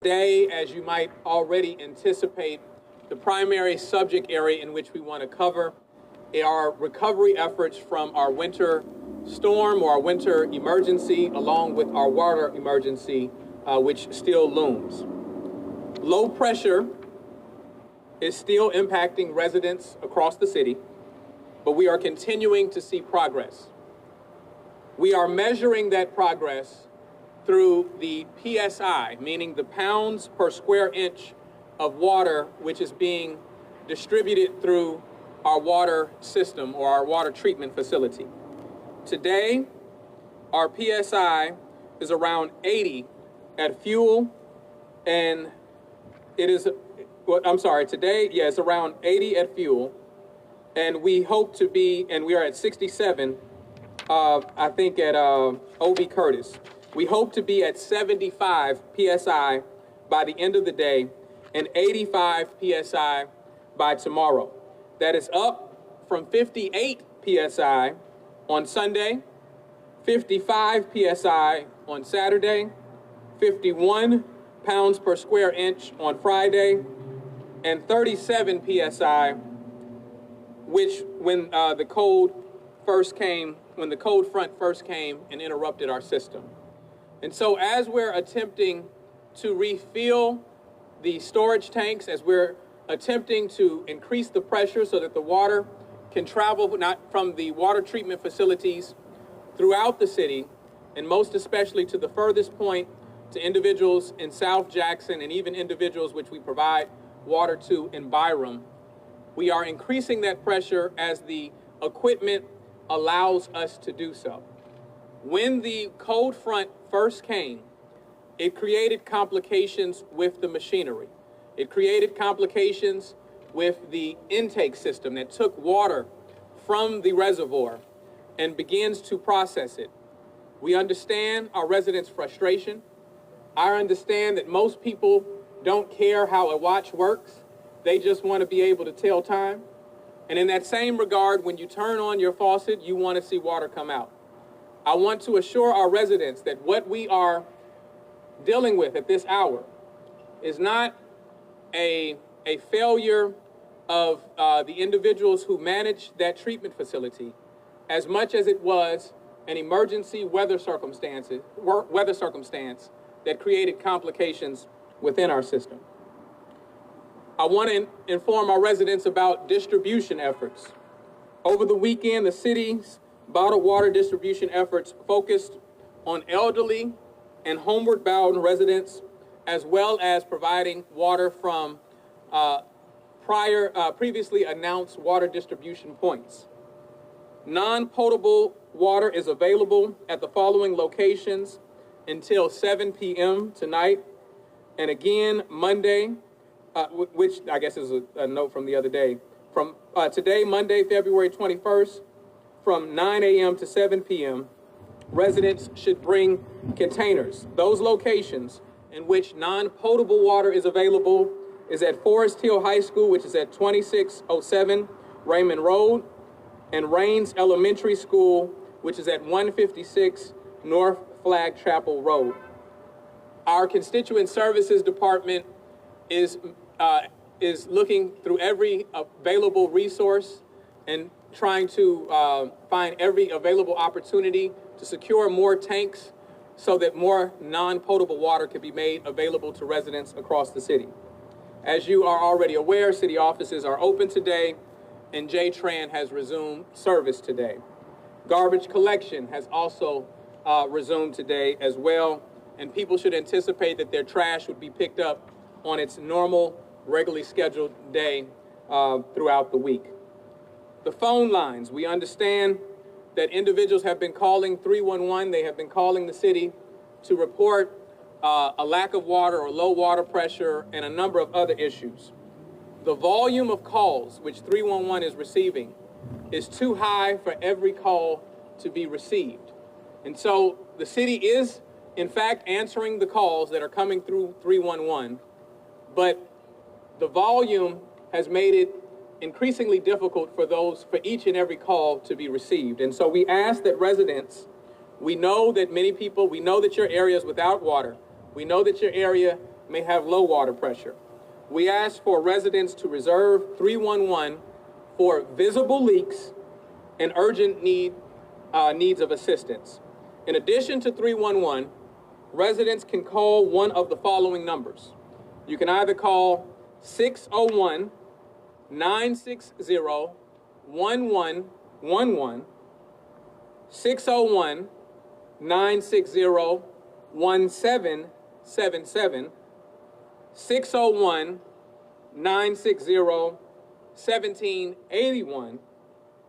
Today, as you might already anticipate, the primary subject area in which we want to cover are recovery efforts from our winter storm or our winter emergency, along with our water emergency, which still looms. Low pressure is still impacting residents across the city, but we are continuing to see progress. We are measuring that progress through the PSI, meaning the pounds per square inch of water which is being distributed through our water system or our water treatment facility. Today, our PSI is around 80 at fuel, and today, it's around 80 at fuel, and we hope to be, and we are at 67, I think at O.B. Curtis. We hope to be at 75 PSI by the end of the day and 85 PSI by tomorrow. That is up from 58 PSI on Sunday, 55 PSI on Saturday, 51 pounds per square inch on Friday, and 37 PSI, which when the cold front first came and interrupted our system. And so as we're attempting to refill the storage tanks, as we're attempting to increase the pressure so that the water can travel not from the water treatment facilities throughout the city, and most especially to the furthest point to individuals in South Jackson and even individuals which we provide water to in Byram, we are increasing that pressure as the equipment allows us to do so. When the cold front first came, it created complications with the machinery. It created complications with the intake system that took water from the reservoir and begins to process it. We understand our residents' frustration. I understand that most people don't care how a watch works. They just want to be able to tell time. And in that same regard, when you turn on your faucet, you want to see water come out. I want to assure our residents that what we are dealing with at this hour is not a failure of the individuals who manage that treatment facility, as much as it was an emergency weather circumstance that created complications within our system. I want to inform our residents about distribution efforts. Over the weekend, the city's bottled water distribution efforts focused on elderly and homeward bound residents, as well as providing water from previously announced water distribution points. Non-potable water is available at the following locations until 7 p.m. tonight, and again Monday, which I guess is a note from the other day, from today, Monday, February 21st, from 9 a.m. to 7 p.m., residents should bring containers. Those locations in which non-potable water is available is at Forest Hill High School, which is at 2607 Raymond Road, and Rains Elementary School, which is at 156 North Flag Chapel Road. Our Constituent Services Department is looking through every available resource and trying to find every available opportunity to secure more tanks so that more non-potable water can be made available to residents across the city. As you are already aware, city offices are open today, and J-Tran has resumed service today. Garbage collection has also resumed today as well, and people should anticipate that their trash would be picked up on its normal, regularly scheduled day throughout the week. The phone lines, we understand that individuals have been calling 311. They have been calling the city to report a lack of water or low water pressure and a number of other issues. The volume of calls which 311 is receiving is too high for every call to be received. And so the city is, in fact, answering the calls that are coming through 311, but the volume has made it increasingly difficult for each and every call to be received. And so we ask that residents, we know that your area is without water. We know that your area may have low water pressure. We ask for residents to reserve 311 for visible leaks and urgent needs of assistance. In addition to 311, residents can call one of the following numbers. You can either call 601-960-1111, 601-960-1777, 601-960-1781,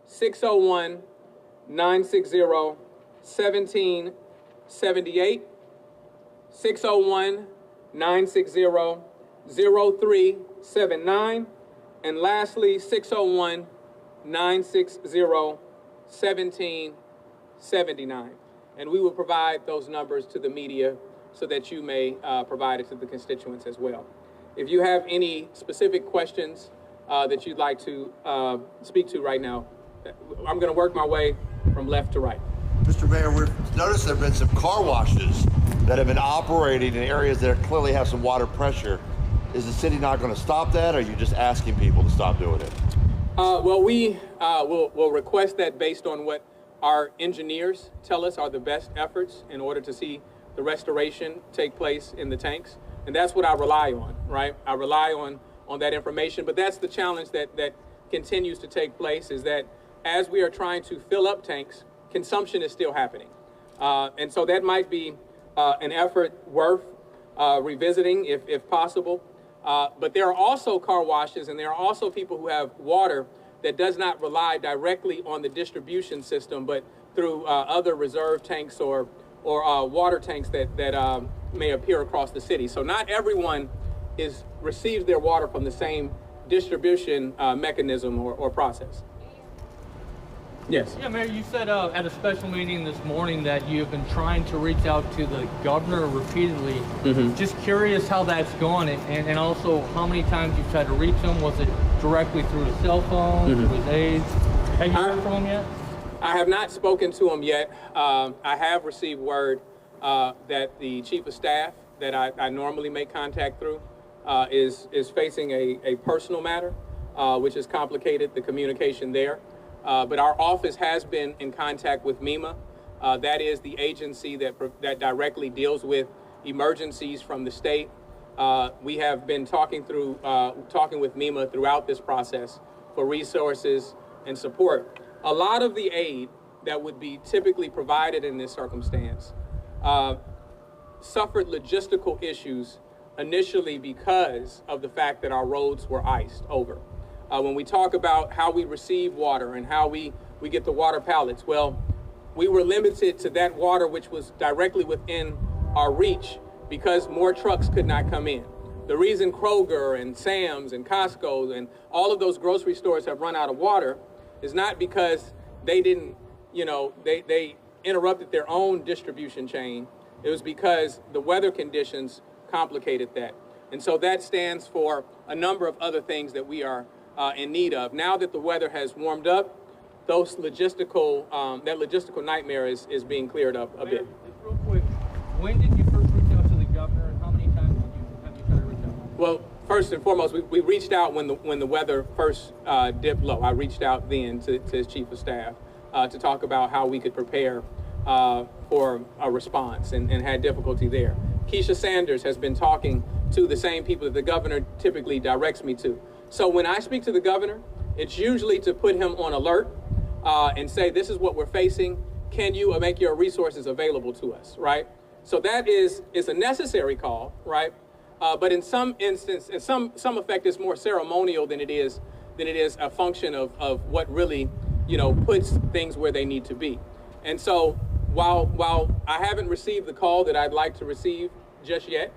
601-960-1778, 601-960-0379, and lastly, 601-960-1779. And we will provide those numbers to the media so that you may provide it to the constituents as well. If you have any specific questions that you'd like to speak to right now, I'm going to work my way from left to right. Mr. Mayor, we've noticed there have been some car washes that have been operating in areas that clearly have some water pressure. Is the city not going to stop that, or are you just asking people to stop doing it? Well, we will request that based on what our engineers tell us are the best efforts in order to see the restoration take place in the tanks. And that's what I rely on, right? I rely on that information. But that's the challenge that continues to take place, is that as we are trying to fill up tanks, consumption is still happening. And so that might be an effort worth revisiting if possible. But there are also car washes, and there are also people who have water that does not rely directly on the distribution system, but through other reserve tanks or water tanks that may appear across the city. So not everyone receives their water from the same distribution mechanism or process. Yes. Yeah, Mayor, you said at a special meeting this morning that you have been trying to reach out to the governor repeatedly. Mm-hmm. Just curious how that's gone, and also how many times you've tried to reach him. Was it directly through his cell phone, through his aides? Have you heard from him yet? I have not spoken to him yet. I have received word that the chief of staff that I normally make contact through is facing a personal matter, which has complicated the communication there. But our office has been in contact with MEMA. That is the agency that directly deals with emergencies from the state. We have been talking with MEMA throughout this process for resources and support. A lot of the aid that would be typically provided in this circumstance suffered logistical issues initially because of the fact that our roads were iced over. When we talk about how we receive water and how we get the water pallets, well, we were limited to that water which was directly within our reach because more trucks could not come in. The reason Kroger and Sam's and Costco and all of those grocery stores have run out of water is not because they didn't, they interrupted their own distribution chain. It was because the weather conditions complicated that. And so that stands for a number of other things that we are in need of. Now that the weather has warmed up, those logistical nightmare is being cleared up a bit. Just real quick, when did you first reach out to the governor, and how many times have you tried to reach out? Well, first and foremost, we reached out when the weather first dipped low. I reached out then to his chief of staff to talk about how we could prepare for a response and had difficulty there. Keisha Sanders has been talking to the same people that the governor typically directs me to. So when I speak to the governor, it's usually to put him on alert and say, this is what we're facing. Can you make your resources available to us, right? So that is a necessary call, right? But in some instance, in some effect, it's more ceremonial than it is a function of what really, puts things where they need to be. And so while I haven't received the call that I'd like to receive just yet,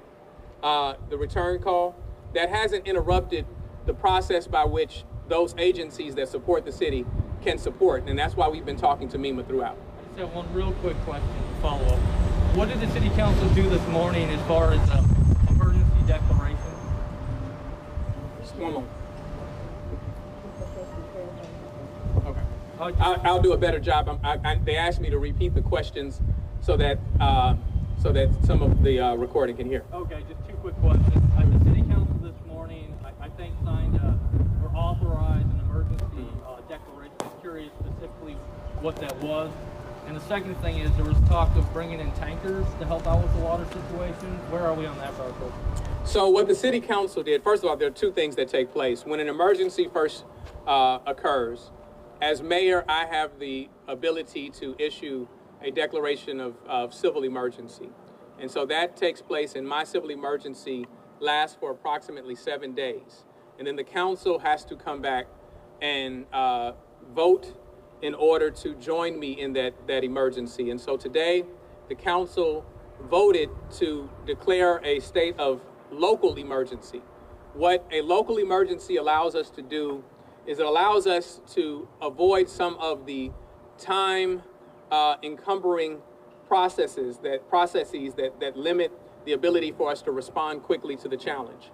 the return call, that hasn't interrupted the process by which those agencies that support the city can support. And that's why we've been talking to MEMA throughout. I just have one real quick question to follow up. What did the city council do this morning as far as emergency declaration? Just one moment. Okay. I'll do a better job. They asked me to repeat the questions so that so that some of the recording can hear. Okay, just two quick questions. At the city council this morning, I think signed or authorized an emergency declaration. Just curious specifically what that was. And the second thing is there was talk of bringing in tankers to help out with the water situation. Where are we on that process? So what the city council did, first of all, there are two things that take place. When an emergency first occurs, as mayor, I have the ability to issue a declaration of civil emergency. And so that takes place, and my civil emergency lasts for approximately 7 days. And then the council has to come back and vote in order to join me in that emergency. And so today, the council voted to declare a state of local emergency. What a local emergency allows us to do is it allows us to avoid some of the time encumbering processes that limit the ability for us to respond quickly to the challenge.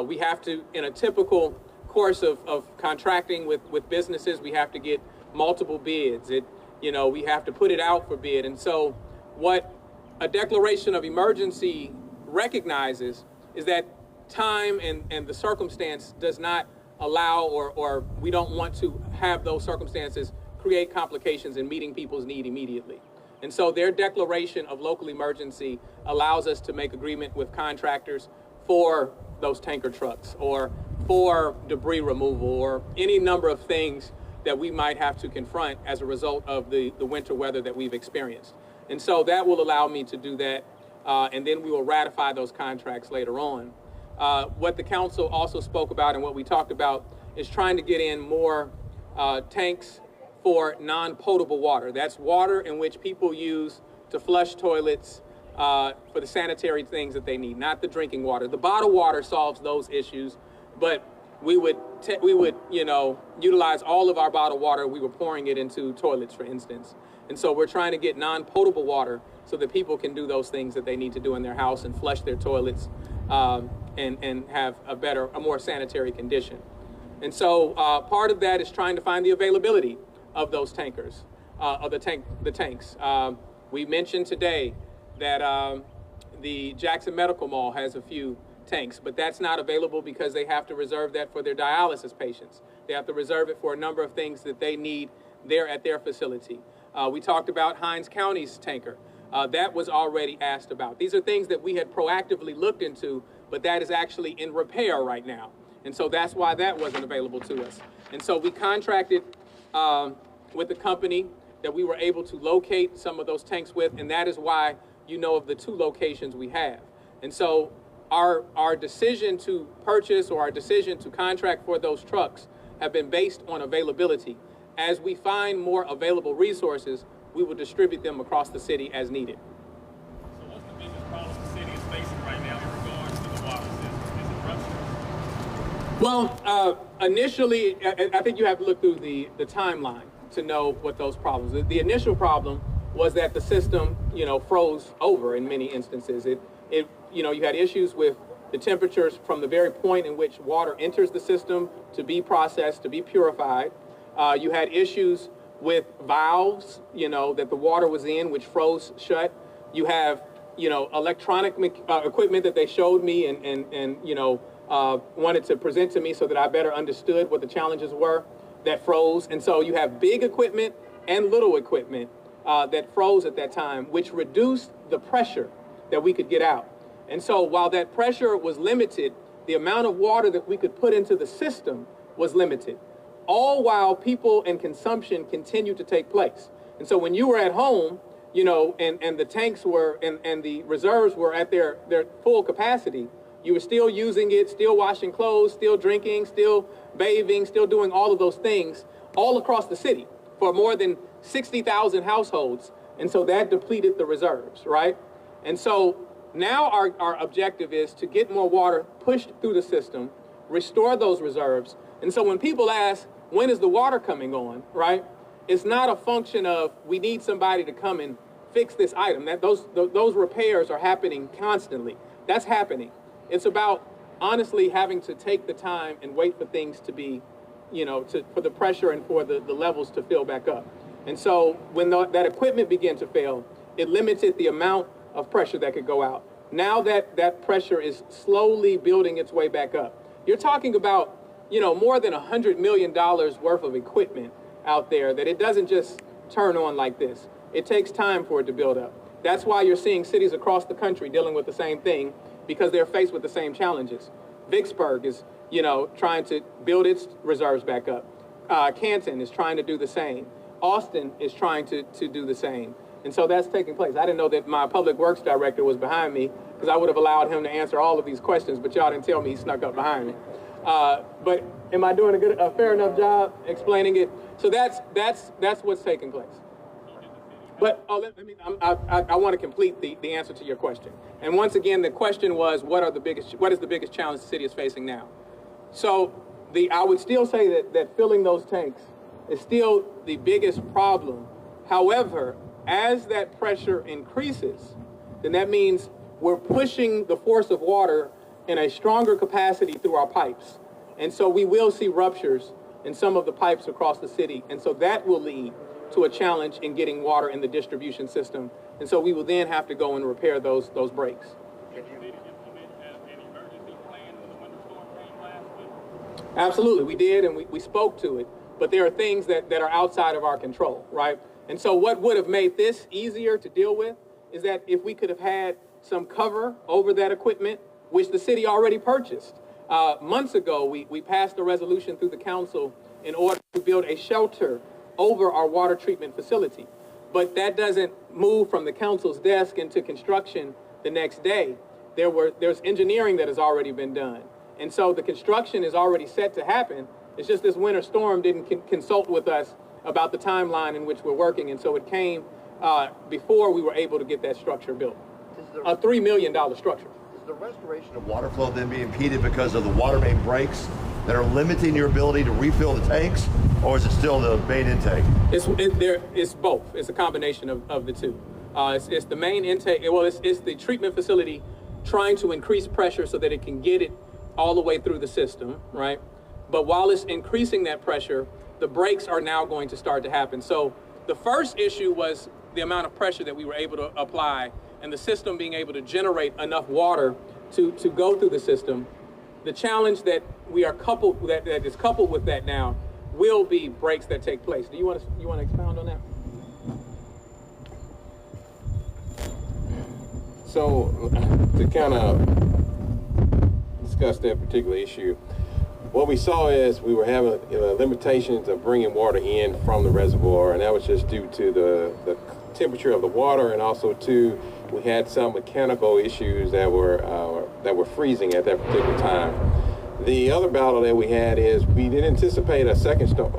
We have to, in a typical course of contracting with businesses, we have to get multiple bids. We have to put it out for bid. And so what a declaration of emergency recognizes is that time and the circumstance does not allow, or we don't want to have those circumstances create complications in meeting people's need immediately. And so their declaration of local emergency allows us to make agreement with contractors for those tanker trucks or for debris removal or any number of things that we might have to confront as a result of the winter weather that we've experienced. And so that will allow me to do that, and then we will ratify those contracts later on. What the council also spoke about and what we talked about is trying to get in more tanks for non-potable water. That's water in which people use to flush toilets for the sanitary things that they need, not the drinking water. The bottled water solves those issues, but we would utilize all of our bottled water. We were pouring it into toilets, for instance. And so we're trying to get non-potable water so that people can do those things that they need to do in their house and flush their toilets and have a more sanitary condition. And so part of that is trying to find the availability of those tankers, of the tanks. We mentioned today that the Jackson Medical Mall has a few tanks, but that's not available because they have to reserve that for their dialysis patients. They have to reserve it for a number of things that they need there at their facility. We talked about Hinds County's tanker. That was already asked about. These are things that we had proactively looked into, but that is actually in repair right now. And so that's why that wasn't available to us. And so we contracted with the company that we were able to locate some of those tanks with, and that is why you know of the 2 locations we have. And so our decision to purchase or our decision to contract for those trucks have been based on availability. As we find more available resources, we will distribute them across the city as needed. So what's the biggest problem the city is facing right now in regards to the water system? Is it rupture? Well, initially, I think you have to look through the timeline to know what those problems are. The initial problem was that the system, froze over in many instances. You had issues with the temperatures from the very point in which water enters the system to be processed, to be purified. You had issues with valves, that the water was in, which froze shut. You have, electronic equipment that they showed me and wanted to present to me so that I better understood what the challenges were that froze. And so you have big equipment and little equipment that froze at that time, which reduced the pressure that we could get out. And so while that pressure was limited, the amount of water that we could put into the system was limited, all while people and consumption continued to take place. And so when you were at home, and the tanks were, and the reserves were at their full capacity, you were still using it, still washing clothes, still drinking, still bathing, still doing all of those things all across the city for more than 60,000 households. And so that depleted the reserves, right? And so now our objective is to get more water pushed through the system, restore those reserves. And so when people ask, when is the water coming on, right? It's not a function of we need somebody to come and fix this item. That those repairs are happening constantly. That's happening. It's about honestly having to take the time and wait for things to be, for the pressure and for the levels to fill back up. And so when that equipment began to fail, it limited the amount of pressure that could go out. Now that pressure is slowly building its way back up. You're talking about, more than $100 million worth of equipment out there that it doesn't just turn on like this. It takes time for it to build up. That's why you're seeing cities across the country dealing with the same thing, because they're faced with the same challenges. Vicksburg is, trying to build its reserves back up. Canton is trying to do the same. Austin is trying to do the same. And so that's taking place. I didn't know that my public works director was behind me, because I would have allowed him to answer all of these questions, but y'all didn't tell me he snuck up behind me. But am I doing a fair enough job explaining it? So that's what's taking place. But I want to complete the answer to your question. And once again, the question was, what is the biggest challenge the city is facing now? So I would still say that filling those tanks is still the biggest problem. However, as that pressure increases, then that means we're pushing the force of water in a stronger capacity through our pipes. And so we will see ruptures in some of the pipes across the city. And so that will lead to a challenge in getting water in the distribution system. And so we will then have to go and repair those breaks. Did you implement an emergency plan when the winter storm came last week? Absolutely, we did, and we spoke to it. But there are things that are outside of our control, right? And so what would have made this easier to deal with is that if we could have had some cover over that equipment, which the city already purchased. Months ago, we passed a resolution through the council in order to build a shelter over our water treatment facility. But that doesn't move from the council's desk into construction the next day. There's engineering that has already been done. And so the construction is already set to happen. It's just this winter storm didn't consult with us about the timeline in which we're working. And so it came before we were able to get that structure built. A $3 million structure. Is the restoration of water flow then being impeded because of the water main breaks that are limiting your ability to refill the tanks, or is it still the main intake? It's both. It's a combination of the two. It's the main intake. Well, it's the treatment facility trying to increase pressure so that it can get it all the way through the system, right? But while it's increasing that pressure, the breaks are now going to start to happen. So the first issue was the amount of pressure that we were able to apply and the system being able to generate enough water to go through the system. The challenge that that is coupled with that now will be breaks that take place. Do you want to expound on that? So to kind of discuss that particular issue, what we saw is we were having limitations of bringing water in from the reservoir, and that was just due to the temperature of the water, and also we had some mechanical issues that were freezing at that particular time. The other battle that we had is we didn't anticipate a second storm.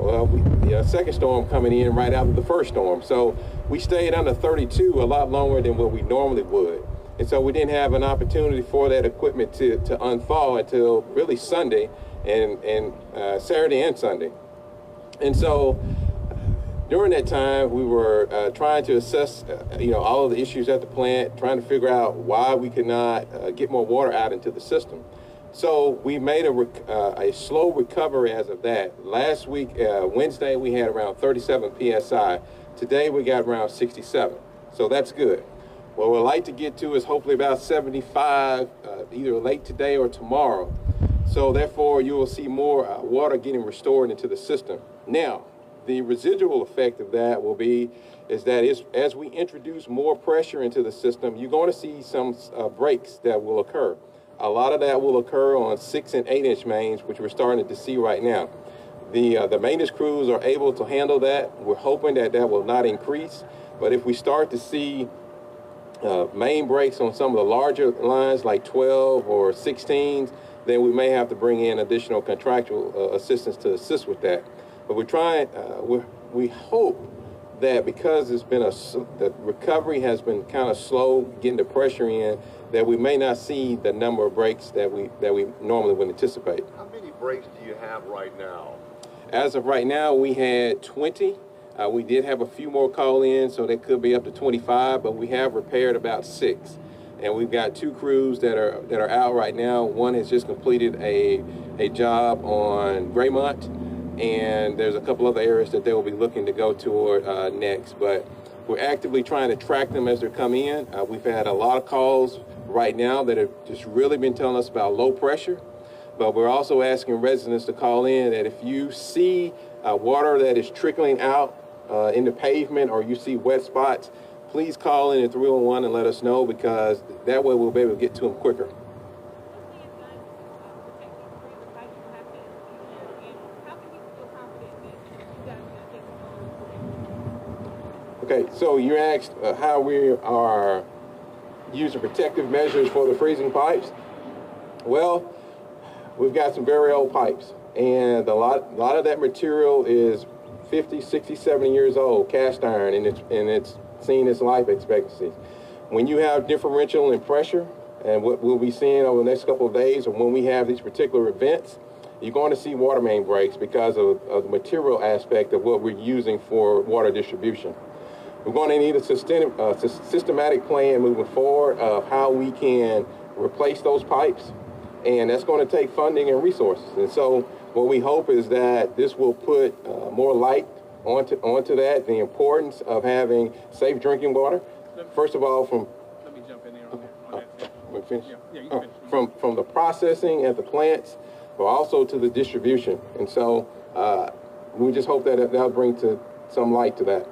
A second storm coming in right after the first storm, so we stayed under 32 a lot longer than what we normally would, and so we didn't have an opportunity for that equipment to unthaw until really Sunday and Saturday and Sunday. And so during that time, we were trying to assess, all of the issues at the plant, trying to figure out why we could not get more water out into the system. So we made a slow recovery as of that. Last week, Wednesday, we had around 37 PSI. Today, we got around 67. So that's good. What we'd like to get to is hopefully about 75, either late today or tomorrow. So therefore, you will see more water getting restored into the system. Now, the residual effect of that is that as we introduce more pressure into the system, you're going to see some breaks that will occur. A lot of that will occur on 6 and 8 inch mains, which we're starting to see right now. The maintenance crews are able to handle that. We're hoping that will not increase, but if we start to see main breaks on some of the larger lines like 12 or 16s, then we may have to bring in additional contractual assistance to assist with that. But we're trying, we hope that because the recovery has been kind of slow getting the pressure in, that we may not see the number of breaks that we normally would anticipate. How many breaks do you have right now? As of right now, we had 20. We did have a few more call in, so that could be up to 25, but we have repaired about 6. And we've got 2 crews that are out right now. One has just completed a job on Graymont, and there's a couple other areas that they will be looking to go toward next. But We're actively trying to track them as they're coming in. We've had a lot of calls right now that have just really been telling us about low pressure, but we're also asking residents to call in that if you see water that is trickling out in the pavement or you see wet spots, please call in at 311 and let us know, because that way we'll be able to get to them quicker. Okay, so you asked how we are using protective measures for the freezing pipes. Well, we've got some very old pipes, and a lot of that material is 50, 60, 70 years old, cast iron, and it's seen its life expectancy. When you have differential in pressure, and what we'll be seeing over the next couple of days, or when we have these particular events, you're going to see water main breaks because of the material aspect of what we're using for water distribution. We're going to need a systematic plan moving forward of how we can replace those pipes, and that's going to take funding and resources. And so what we hope is that this will put more light onto that, the importance of having safe drinking water. First of all, Let me jump in there on that. finish? Yeah, you can finish. From the processing at the plants, but also to the distribution. And so we just hope that that'll bring some light to that.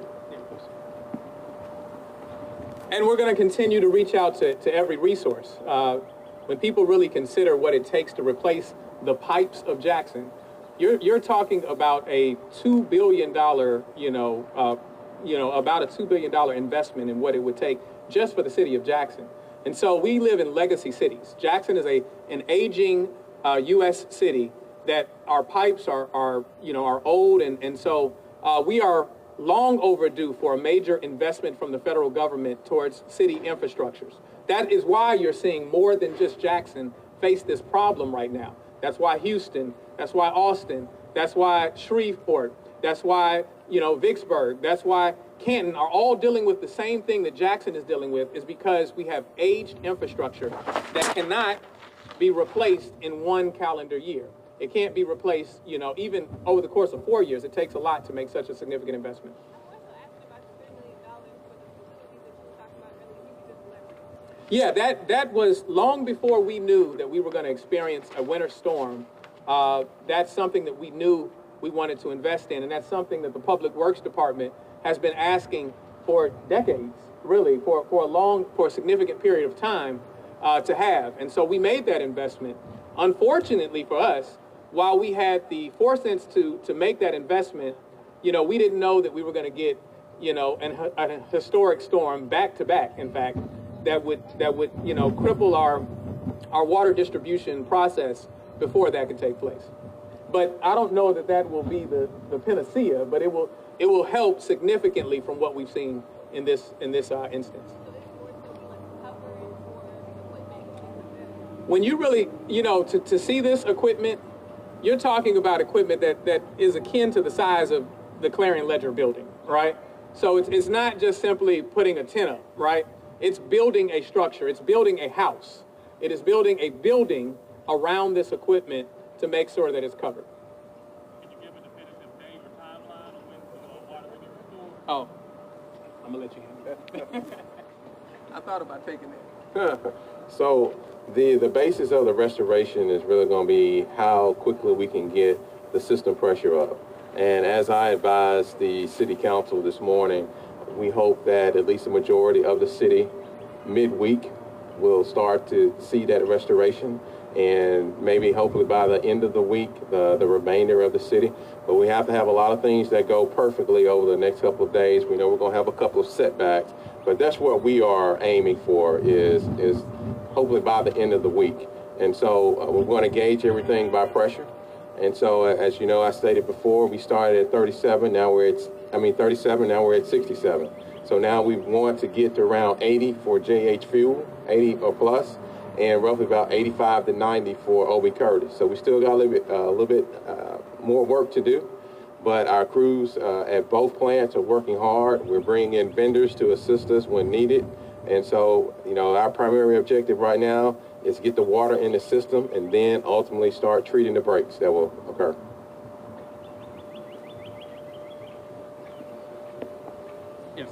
And we're going to continue to reach out to every resource. When people really consider what it takes to replace the pipes of Jackson, you're talking about a $2 billion, about a $2 billion investment in what it would take just for the city of Jackson. And so we live in legacy cities. Jackson is an aging U.S. city that our pipes are old, and so we are long overdue for a major investment from the federal government towards city infrastructures. That is why you're seeing more than just Jackson face this problem right now. That's why Houston, that's why Austin, that's why Shreveport, that's why, Vicksburg, that's why Canton are all dealing with the same thing that Jackson is dealing with, is because we have aged infrastructure that cannot be replaced in one calendar year. It can't be replaced, even over the course of 4 years. It takes a lot to make such a significant investment. Yeah, that was long before we knew that we were going to experience a winter storm. That's something that we knew we wanted to invest in, and that's something that the Public Works Department has been asking for decades, really, for a significant period of time to have. And so we made that investment. Unfortunately for us, while we had the foresight to make that investment, we didn't know that we were going to get, a historic storm back to back, in fact, that would cripple our water distribution process before that could take place. But I don't know that will be the panacea, but it will help significantly from what we've seen in this instance. When you really, to see this equipment, you're talking about equipment that is akin to the size of the Clarion Ledger building, right? So it's not just simply putting a tent up, right? It's building a structure. It's building a house. It is building a building around this equipment to make sure that it's covered. Can you give a definitive date or timeline on when the water will be restored? Oh, I'm gonna let you handle that. I thought about taking that. So the basis of the restoration is really going to be how quickly we can get the system pressure up. And as I advised the city council this morning, we hope that at least a majority of the city midweek will start to see that restoration, and maybe hopefully by the end of the week, the remainder of the city. But we have to have a lot of things that go perfectly over the next couple of days. We know we're going to have a couple of setbacks, but that's what we are aiming for, is hopefully by the end of the week. And so we're going to gauge everything by pressure. And so, as you know, I stated before, we started at 37, now we're at 37, now we're at 67. So now we want to get to around 80 for JH Fuel, 80 or plus, and roughly about 85 to 90 for O.B. Curtis. So we still got a little bit more work to do, but our crews at both plants are working hard. We're bringing in vendors to assist us when needed. And so, our primary objective right now is get the water in the system and then ultimately start treating the breaks that will occur. Yes.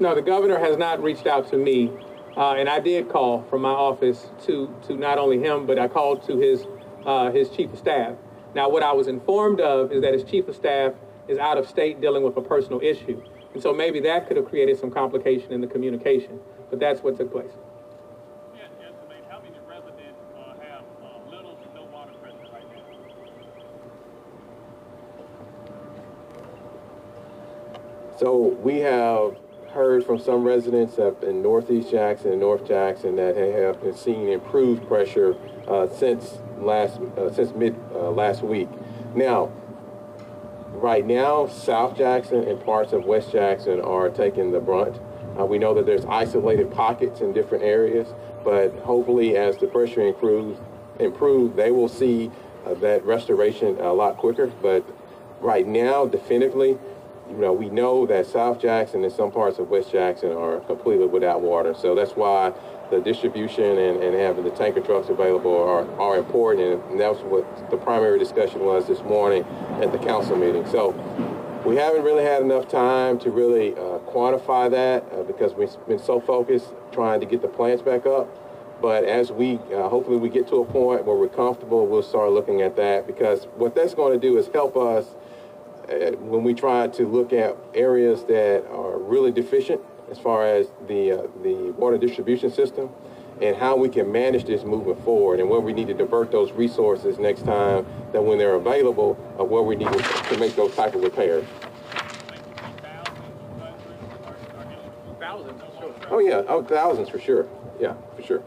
No, the governor has not reached out to me, and I did call from my office to not only him, but I called to his chief of staff. Now, what I was informed of is that his chief of staff is out of state dealing with a personal issue, and so maybe that could have created some complication in the communication. But that's what took place. Estimate how many residents have little to no water pressure right now? So we have heard from some residents up in Northeast Jackson and North Jackson that they have been seeing improved pressure since mid last week. Now, right now, South Jackson and parts of West Jackson are taking the brunt. We know that there's isolated pockets in different areas, but hopefully as the pressure improves, they will see that restoration a lot quicker. But right now, definitively, we know that South Jackson and some parts of West Jackson are completely without water. So that's why the distribution and having the tanker trucks available are important. And that's what the primary discussion was this morning at the council meeting. So we haven't really had enough time to really quantify that because we've been so focused trying to get the plants back up. But as we, hopefully we get to a point where we're comfortable, we'll start looking at that, because what that's going to do is help us when we try to look at areas that are really deficient as far as the water distribution system and how we can manage this moving forward, and where we need to divert those resources next time that when they're available, where we need to make those type of repairs. Thousands, sure. Oh yeah, thousands for sure. Yeah, for sure.